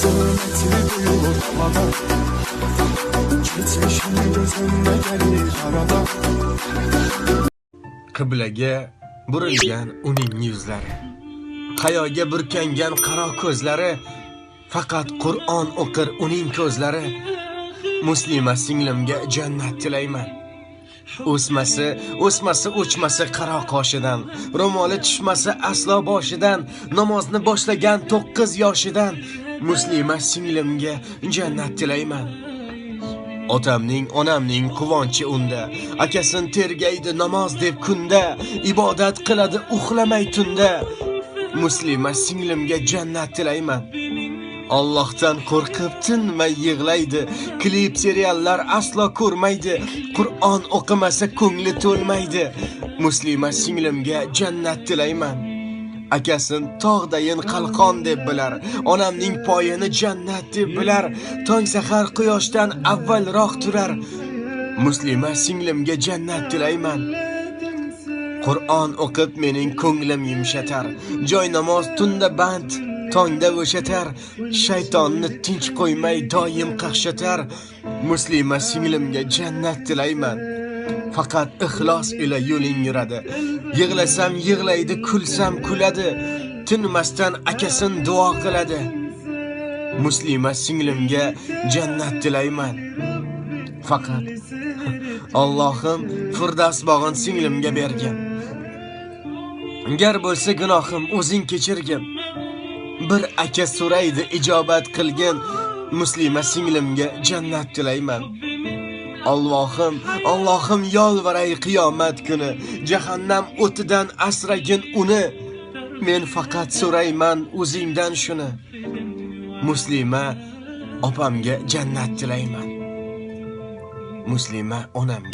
zahmeti duyulur havada. Geçmişim gözümde gelir arada. Qiblaga burilgan uning yuzlari, hayoga burkangan qaro ko'zlari, faqat Qur'on o'qir uning ko'zlari. Muslima singlimga jannat tilayman. O'smasi o'chmasi qaro qoshidan, ro'moli tushmasi aslo boshidan, namozni boshlagan 9 yoshidan. Muslima singlimga jannat tilayman. Otamning, onamning quvonchi unda, akasin tergaydi namoz deb kunda, ibodat qiladi uxlamay tunda. Muslima singlimga jannat tilayman. Allohdan qo'rqib tinmay yig'laydi, klip seriallar aslo ko'rmaydi, Qur'on o'qimasa ko'ngli to'lmaydi. Muslima singlimga jannat tilayman. Akasin tog'dayin qalqon deb bilar, onamning poyini jannat deb bilar, tong sahar quyoshdan avvalroq turar. Muslima singlimga jannat tilayman. Qur'on o'qib mening ko'nglim yumshatar, joy namoz tunda band, tongda o'shatar, shaytonni tinch qo'ymay doim qaqshatar. Muslima singlimga jannat tilayman. Faqat ixlos ila yo'ling yuradi, yig'lasam yig'laydi, kulsam kuladi, tinmasdan akasin duo qiladi. Muslima singlimga jannat tilayman. Faqat Allohim Firdavs bog'in singlimga bergin. Gar bo'lsa gunohim o'zing kechirgin. Bir aka so'raydi ijobat qilgin. Muslima singlimga jannat tilayman. Allohim yolvaray qiyomat kuni, jahannam o'tidan asragin uni. Men faqat so'rayman o'zingdan shuni. Muslima opamga jannat tilayman. Muslima onamga